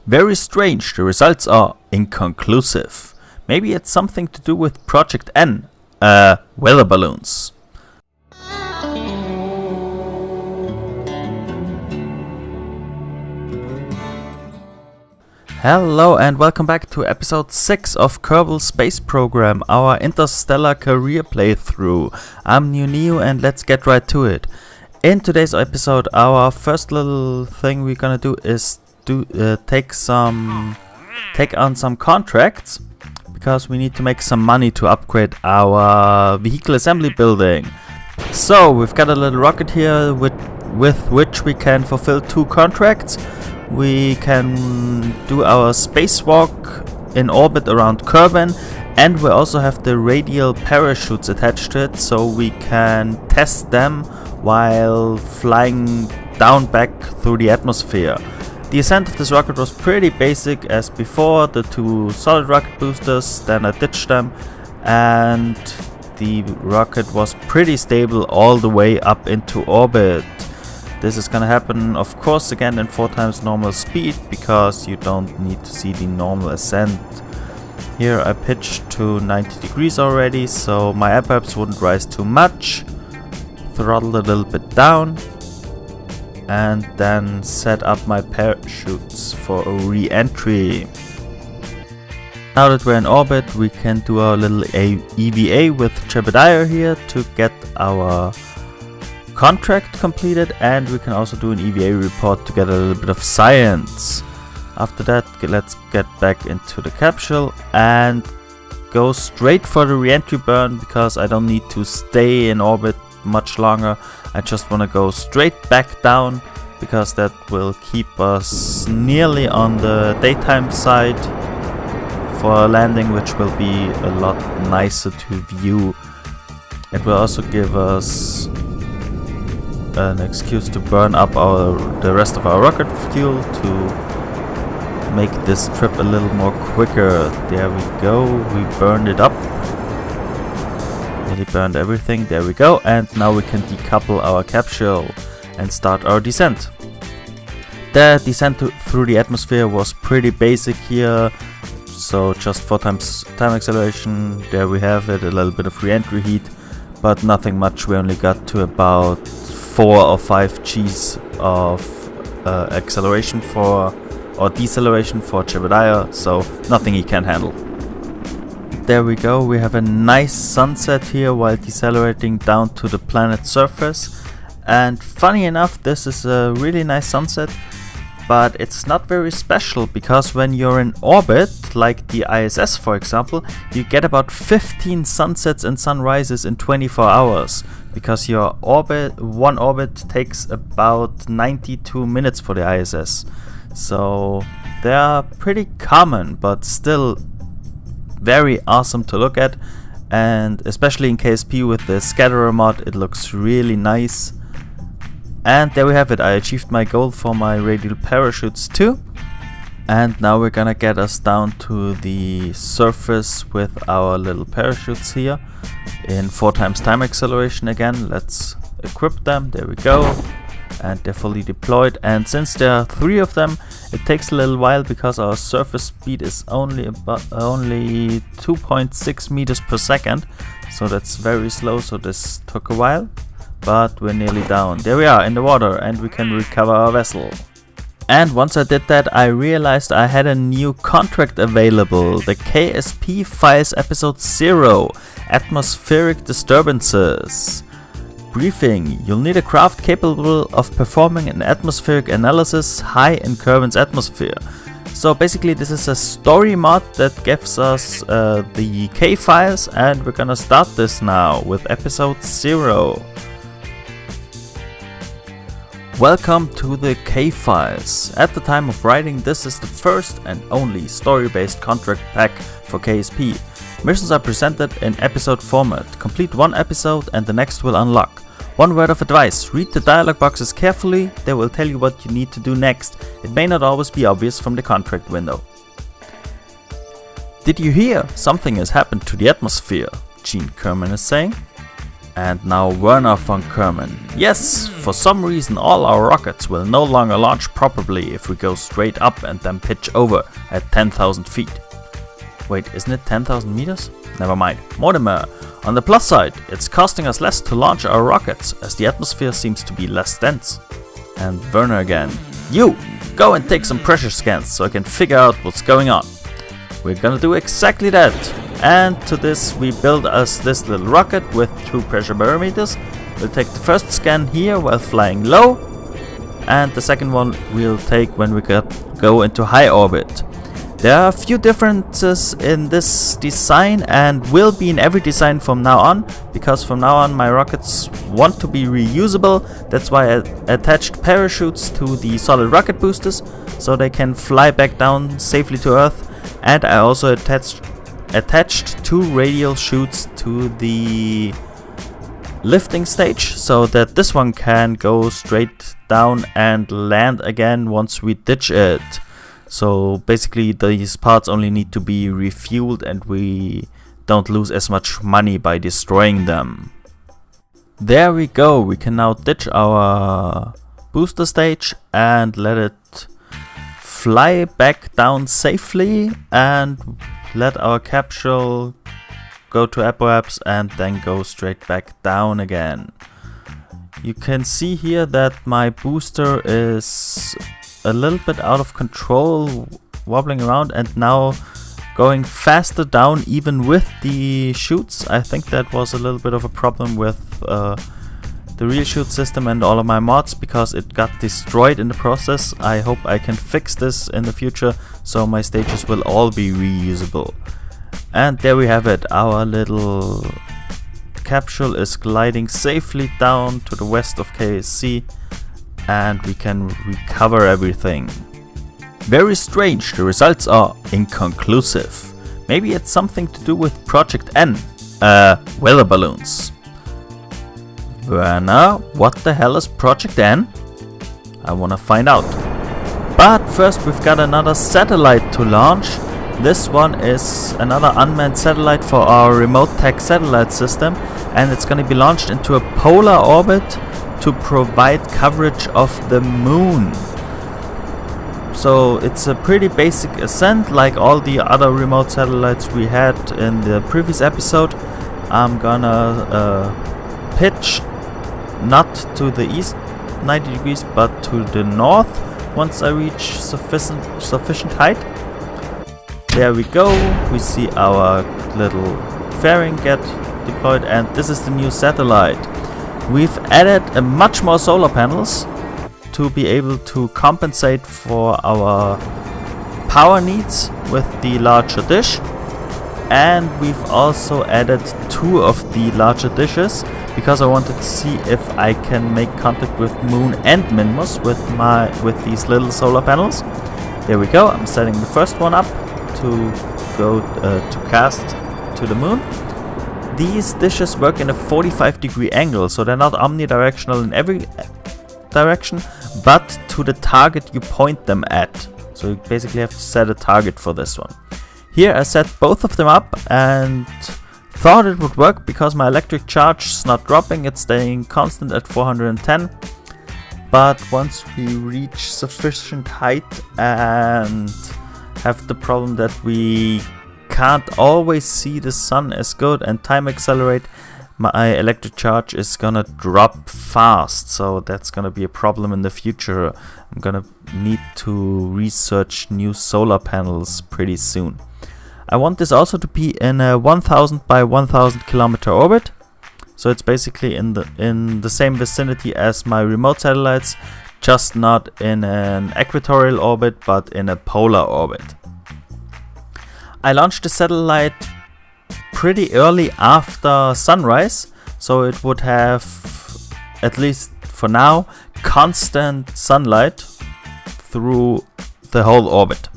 Very strange, the results are inconclusive. Maybe it's something to do with Project N, weather balloons. Hello and welcome back to episode 6 of Kerbal Space Program, our Interstellar career playthrough. I'm Neo and let's get right to it. In today's episode, our first little thing we're gonna do is take on some contracts, because we need to make some money to upgrade our vehicle assembly building. So we've got a little rocket here with which we can fulfill 2 contracts. We can do our spacewalk in orbit around Kerbal, and we also have the radial parachutes attached to it, so we can test them while flying down back through the atmosphere. The ascent of this rocket was pretty basic as before, the 2 solid rocket boosters, then I ditched them, and the rocket was pretty stable all the way up into orbit. This is gonna happen, of course, again in 4 times normal speed, because you don't need to see the normal ascent. Here I pitched to 90 degrees already, so my apex wouldn't rise too much. Throttled a little bit down, and then set up my parachutes for a re-entry. Now that we're in orbit, we can do our little EVA with Kerbal here to get our contract completed, and we can also do an EVA report to get a little bit of science. After that, let's get back into the capsule and go straight for the re-entry burn, because I don't need to stay in orbit much longer. I just want to go straight back down, because that will keep us nearly on the daytime side for a landing, which will be a lot nicer to view. It will also give us an excuse to burn up the rest of our rocket fuel to make this trip a little more quicker. There we go, we burned it up. Nearly burned everything, there we go, and now we can decouple our capsule and start our descent. The descent through the atmosphere was pretty basic here, so just 4 times time acceleration, there we have it, a little bit of re-entry heat, but nothing much. We only got to about 4 or 5 G's of acceleration or deceleration for Kerbal, so nothing he can handle. There we go, we have a nice sunset here while decelerating down to the planet's surface, and funny enough, this is a really nice sunset, but it's not very special, because when you're in orbit, like the ISS for example, you get about 15 sunsets and sunrises in 24 hours, because your one orbit takes about 92 minutes for the ISS. So they are pretty common, but still very awesome to look at, and especially in KSP with the scatterer mod, it looks really nice. And there we have it, I achieved my goal for my radial parachutes too. And now we're gonna get us down to the surface with our little parachutes here in 4 times time acceleration again. Let's equip them, there we go. And they're fully deployed, and since there are 3 of them, it takes a little while, because our surface speed is only 2.6 meters per second, so that's very slow, so this took a while, but we're nearly down. There we are in the water, and we can recover our vessel. And once I did that, I realized I had a new contract available, the KSP Files Episode 0, Atmospheric Disturbances. Briefing: you'll need a craft capable of performing an atmospheric analysis high in Kerbal's atmosphere. So basically this is a story mod that gives us the K-files, and we're gonna start this now with episode 0. Welcome to the K-files. At the time of writing, this is the first and only story-based contract pack for KSP. Missions are presented in episode format. Complete 1 episode and the next will unlock. One word of advice: read the dialog boxes carefully, they will tell you what you need to do next. It may not always be obvious from the contract window. Did you hear? Something has happened to the atmosphere, Gene Kerman is saying. And now Werner von Kerman. Yes, for some reason all our rockets will no longer launch properly if we go straight up and then pitch over at 10,000 feet. Wait, isn't it 10,000 meters? Never mind. Mortimer, on the plus side, it's costing us less to launch our rockets as the atmosphere seems to be less dense. And Werner again. You, go and take some pressure scans so I can figure out what's going on. We're gonna do exactly that. And to this we build us this little rocket with 2 pressure barometers. We'll take the first scan here while flying low, and the second one we'll take when we go into high orbit. There are a few differences in this design and will be in every design from now on, because from now on my rockets want to be reusable. That's why I attached parachutes to the solid rocket boosters so they can fly back down safely to Earth, and I also attached 2 radial chutes to the lifting stage so that this one can go straight down and land again once we ditch it. So basically these parts only need to be refueled and we don't lose as much money by destroying them. There we go, we can now ditch our booster stage and let it fly back down safely and let our capsule go to apoapse and then go straight back down again. You can see here that my booster is a little bit out of control, wobbling around and now going faster down even with the chutes. I think that was a little bit of a problem with the real chute system and all of my mods because it got destroyed in the process. I hope I can fix this in the future so my stages will all be reusable. And there we have it, our little capsule is gliding safely down to the west of KSC and we can recover everything. Very strange, the results are inconclusive. Maybe it's something to do with Project N, weather balloons. Werner, what the hell is Project N? I wanna find out. But first we've got another satellite to launch. This one is another unmanned satellite for our remote tech satellite system, and it's gonna be launched into a polar orbit to provide coverage of the moon. So it's a pretty basic ascent like all the other remote satellites we had in the previous episode. I'm gonna pitch not to the east 90 degrees but to the north once I reach sufficient height. There we go, we see our little fairing get deployed and this is the new satellite. We've added a much more solar panels to be able to compensate for our power needs with the larger dish, and we've also added 2 of the larger dishes because I wanted to see if I can make contact with Moon and Minmus with these little solar panels. There we go, I'm setting the first one up to go to cast to the moon. These dishes work in a 45-degree angle, so they're not omnidirectional in every direction, but to the target you point them at. So you basically have to set a target for this one. Here I set both of them up and thought it would work because my electric charge is not dropping, it's staying constant at 410. But once we reach sufficient height and have the problem that we can't always see the sun as good and time accelerate, my electric charge is gonna drop fast, so that's gonna be a problem in the future. I'm gonna need to research new solar panels pretty soon. I want this also to be in a 1000 by 1000 kilometer orbit, so it's basically in the same vicinity as my remote satellites, just not in an equatorial orbit but in a polar orbit. I launched the satellite pretty early after sunrise, so it would have, at least for now, constant sunlight through the whole orbit.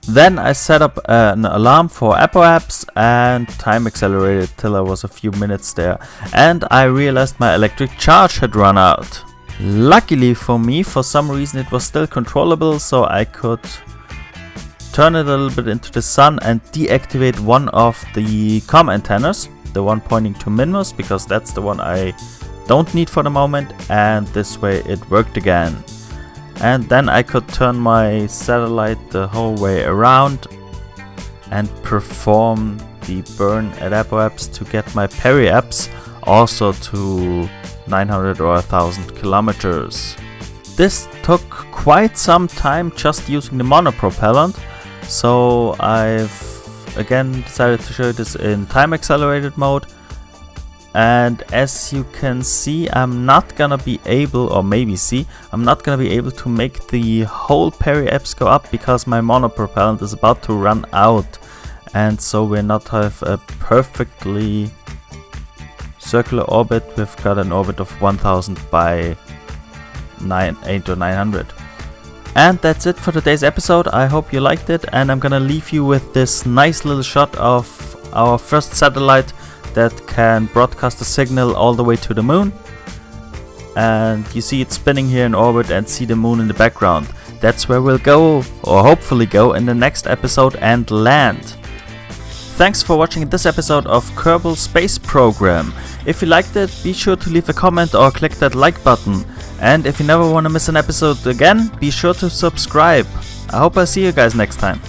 Then I set up an alarm for apoapse and time accelerated till I was a few minutes there, and I realized my electric charge had run out. Luckily for me, for some reason it was still controllable, so I could turn it a little bit into the sun and deactivate one of the comm antennas. the one pointing to Minmus, because that's the one I don't need for the moment, and this way it worked again. And then I could turn my satellite the whole way around and perform the burn at apoapse to get my periapse also to 900 or 1000 kilometers. This took quite some time just using the monopropellant, so I've again decided to show this in time accelerated mode. And as you can see, I'm not gonna be able, or maybe see, I'm not gonna be able to make the whole periapse go up because my monopropellant is about to run out, and so we're not have a perfectly circular orbit. We've got an orbit of 1000 by 8 or 900. And that's it for today's episode. I hope you liked it, and I'm gonna leave you with this nice little shot of our first satellite that can broadcast a signal all the way to the moon. And you see it spinning here in orbit and see the moon in the background. That's where we'll go, or hopefully go, in the next episode and land. Thanks for watching this episode of Kerbal Space Program. If you liked it, be sure to leave a comment or click that like button. And if you never want to miss an episode again, be sure to subscribe. I hope I see you guys next time.